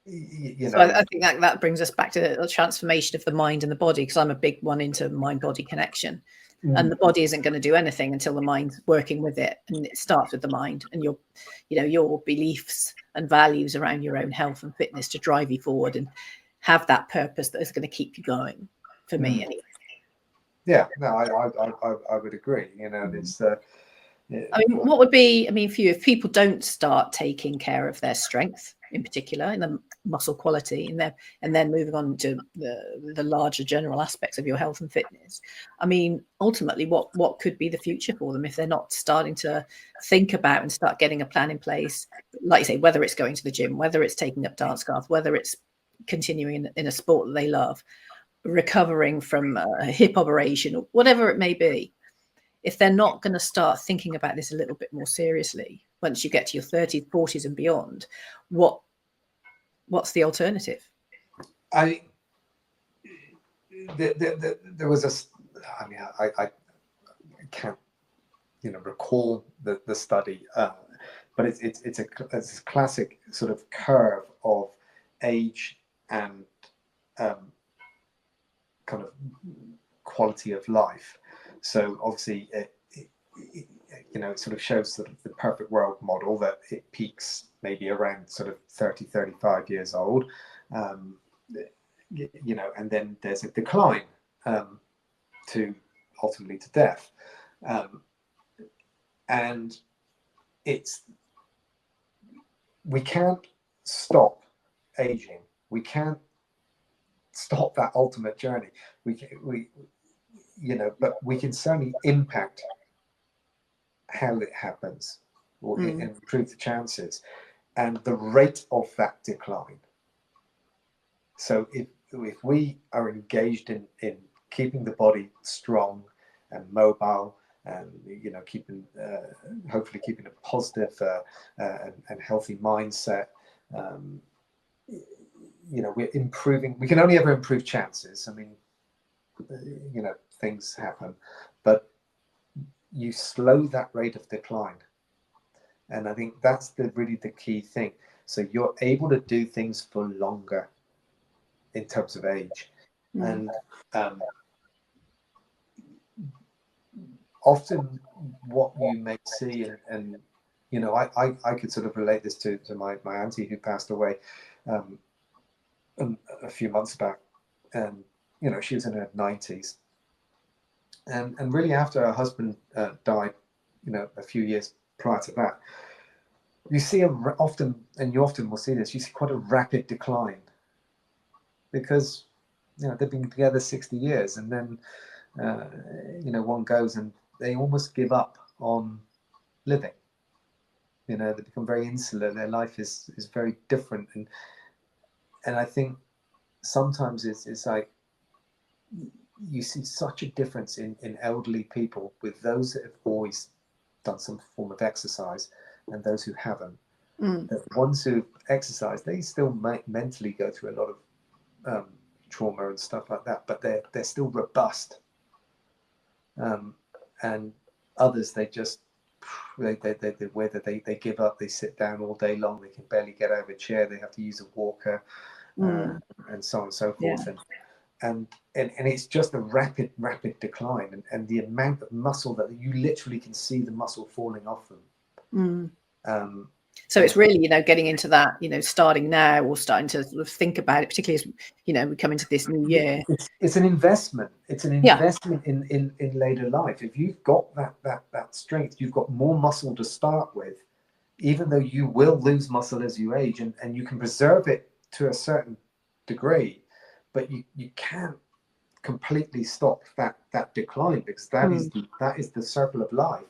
So I think that brings us back to the transformation of the mind and the body, because I'm a big one into mind-body connection. and the body isn't going to do anything until the mind's working with it, and it starts with the mind and your beliefs and values around your own health and fitness to drive you forward and have that purpose that is going to keep you going, for me anyway. Yeah, no, I would agree. It's I mean, what would be, for you, if people don't start taking care of their strength in particular, in the muscle quality, and then moving on to the larger general aspects of your health and fitness? I mean, ultimately, what could be the future for them if they're not starting to think about and start getting a plan in place? Like you say, whether it's going to the gym, whether it's taking up dance cards, whether it's continuing in a sport that they love, recovering from a hip operation, or whatever it may be. If they're not going to start thinking about this a little bit more seriously, once you get to your 30s, 40s and beyond, what's the alternative? There was I can't recall the study, but it's a classic sort of curve of age and kind of quality of life. So obviously it sort of shows sort of the perfect world model, that it peaks maybe around sort of 35 years old, and then there's a decline to ultimately to death, and we can't stop aging, we can't stop that ultimate journey, but we can certainly impact how it happens, or improve the chances and the rate of that decline. So if we are engaged in keeping the body strong and mobile, and hopefully keeping a positive and healthy mindset, we're improving. We can only ever improve chances. I mean, things happen, but you slow that rate of decline, and I think that's really the key thing. So you're able to do things for longer in terms of age, and often what you may see, and I could sort of relate this to my auntie who passed away a few months back, and she was in her 90s, and really after her husband died, a few years prior to that, you see you often will see this, you see quite a rapid decline, because they've been together 60 years, and then one goes and they almost give up on living. They become very insular, their life is very different, and I think sometimes it's like you see such a difference in elderly people, with those that have always done some form of exercise and those who haven't. The ones who exercise, they still might mentally go through a lot of trauma and stuff like that, but they're still robust. And others, they just whether they give up, they sit down all day long, they can barely get out of a chair, they have to use a walker, and so on and so forth. And it's just a rapid decline, and the amount of muscle that you literally can see the muscle falling off them. So it's really, getting into that, starting now, or starting to sort of think about it, particularly as, we come into this new year. It's an investment. It's an investment in later life. If you've got that strength, you've got more muscle to start with, even though you will lose muscle as you age, and you can preserve it to a certain degree, but you can't completely stop that decline, because that is the circle of life.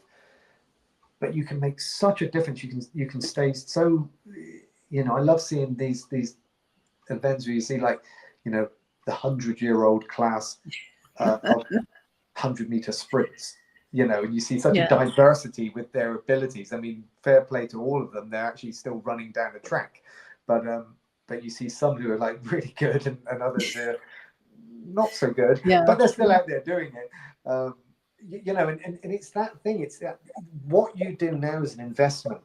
But you can make such a difference. You can stay so. I love seeing these events where you see, like, the 100-year-old class of 100-meter sprints. And you see such a diversity with their abilities. I mean, fair play to all of them. They're actually still running down the track, but you see some who are like really good, and others who are not so good, but they're still out there doing it. And it's that thing. It's that what you do now is an investment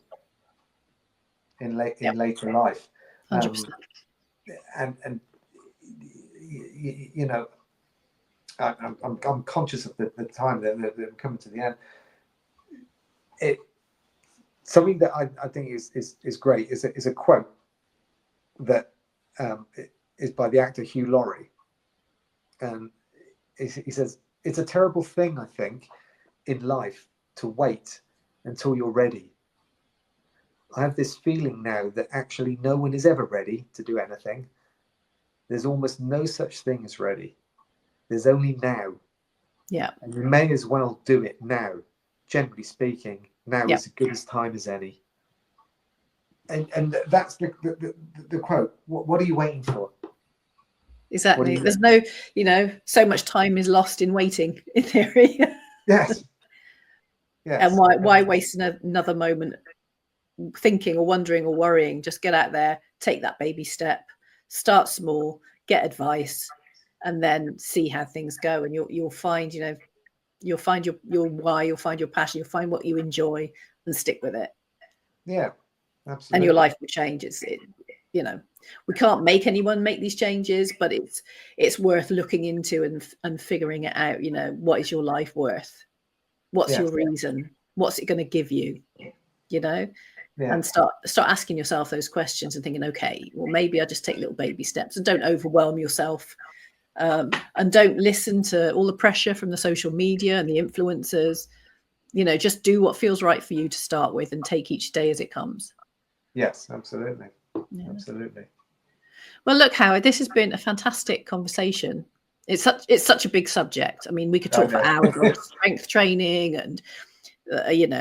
in later life. 100%. And I'm conscious of the time that we're coming to the end. Something that I think is great is a quote that is by the actor Hugh Laurie, and he says, "It's a terrible thing, I think, in life to wait until you're ready. I have this feeling now that actually no one is ever ready to do anything. There's almost no such thing as ready. There's only now. Yeah. And you may as well do it now. Generally speaking, now Yeah. is as good as time as any." And that's the quote. What are you waiting for? Exactly. There's no, so much time is lost in waiting, in theory. Yes. Yes. And why waste another moment thinking or wondering or worrying? Just get out there, take that baby step, start small, get advice, and then see how things go. And you'll find, you'll find your why, you'll find your passion, you'll find what you enjoy, and stick with it. Yeah, absolutely. And your life will change. We can't make anyone make these changes, but it's worth looking into and figuring it out. What is your life worth? What's your reason? What's it going to give you? And start asking yourself those questions and thinking, okay, well, maybe I just take little baby steps, and don't overwhelm yourself. And don't listen to all the pressure from the social media and the influencers. Just do what feels right for you to start with, and take each day as it comes. Yes, absolutely. Yeah. Absolutely. Well, look, Howard, this has been a fantastic conversation. It's such a big subject. I mean, we could talk for hours on strength training and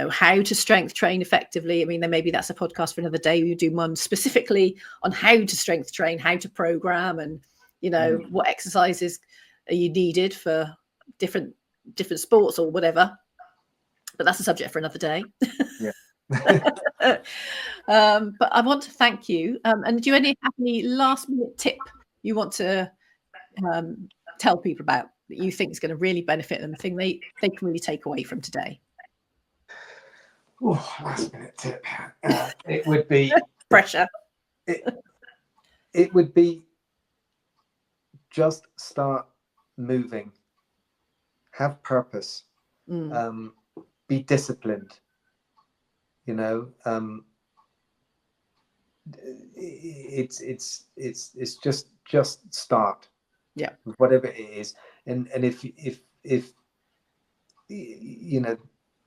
how to strength train effectively. I mean, then maybe that's a podcast for another day. We do one specifically on how to strength train, how to program, and what exercises are you needed for different sports or whatever. But that's a subject for another day. Yeah. But I want to thank you. And do you have any last minute tip you want to tell people about that you think is going to really benefit them, thing they can really take away from today? Oh, last minute tip. It would be pressure. It would be just start moving. Have purpose. Be disciplined. It's just start. Yeah. Whatever it is, and if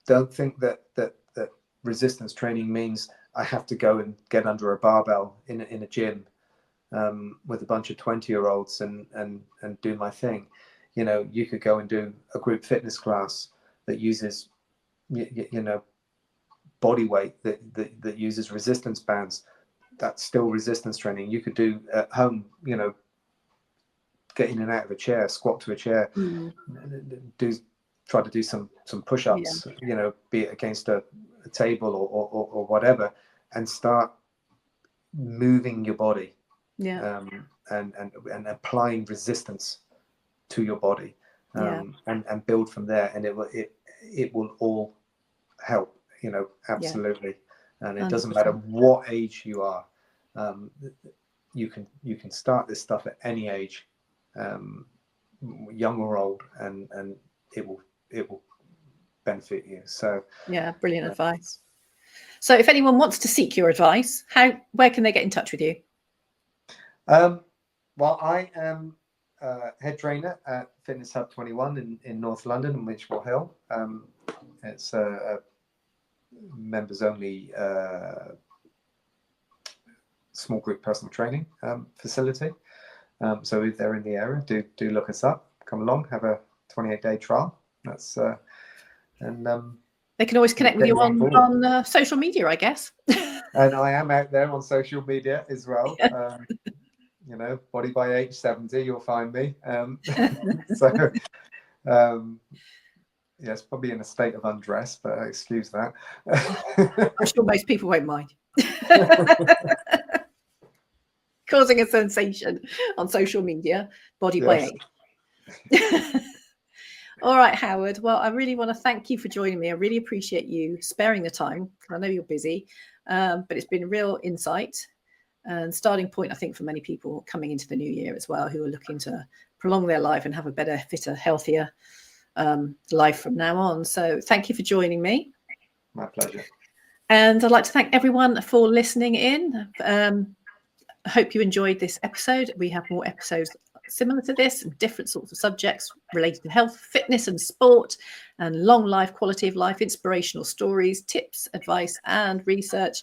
don't think that resistance training means I have to go and get under a barbell in a gym with a bunch of 20-year-olds and do my thing. You could go and do a group fitness class that uses body weight, that uses resistance bands. That's still resistance training. You could do at home, get in and out of a chair, squat to a chair, try to do some push-ups, be it against a table or whatever, and start moving your body, and applying resistance to your body, and build from there, and it will all help, absolutely. And it doesn't matter what age you are, you can start this stuff at any age, young or old, and it will benefit you. So brilliant advice. So if anyone wants to seek your advice, where can they get in touch with you? Well, I am head trainer at Fitness Hub 21 in North London, in Winchmore Hill. It's a members only small group personal training facility. So if they're in the area, do look us up, come along, have a 28-day trial. That's and they can always connect with you on social media, I guess. And I am out there on social media as well. Body by age 70, you'll find me. So yes, probably in a state of undress, but excuse that. I'm sure most people won't mind. Causing a sensation on social media, body by age. All right, Howard. Well, I really want to thank you for joining me. I really appreciate you sparing the time. I know you're busy, but it's been a real insight and starting point, I think, for many people coming into the new year as well, who are looking to prolong their life and have a better, fitter, healthier life from now on. So thank you for joining me. My pleasure. And I'd like to thank everyone for listening in. I hope you enjoyed this episode. We have more episodes similar to this, and different sorts of subjects related to health, fitness and sport, and long life, quality of life, inspirational stories, tips, advice and research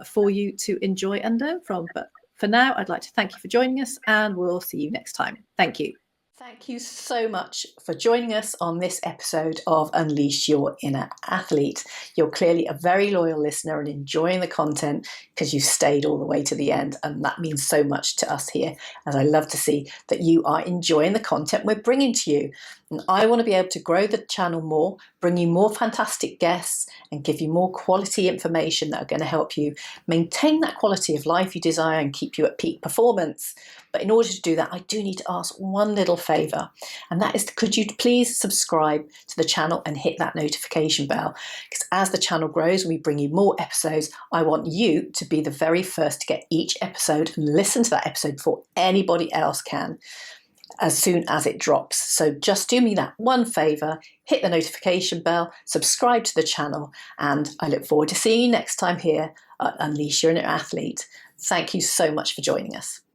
for you to enjoy and learn from. But for now, I'd like to thank you for joining us, and we'll see you next time. Thank you. Thank you so much for joining us on this episode of Unleash Your Inner Athlete. You're clearly a very loyal listener and enjoying the content because you stayed all the way to the end. And that means so much to us here, as I love to see that you are enjoying the content we're bringing to you. And I want to be able to grow the channel more, bring you more fantastic guests and give you more quality information that are going to help you maintain that quality of life you desire and keep you at peak performance. But in order to do that, I do need to ask one little favour, and that is, could you please subscribe to the channel and hit that notification bell? Because as the channel grows and we bring you more episodes, I want you to be the very first to get each episode and listen to that episode before anybody else can, as soon as it drops. So just do me that one favour, hit the notification bell, subscribe to the channel, and I look forward to seeing you next time here at Unleash Your Inner Athlete. Thank you so much for joining us.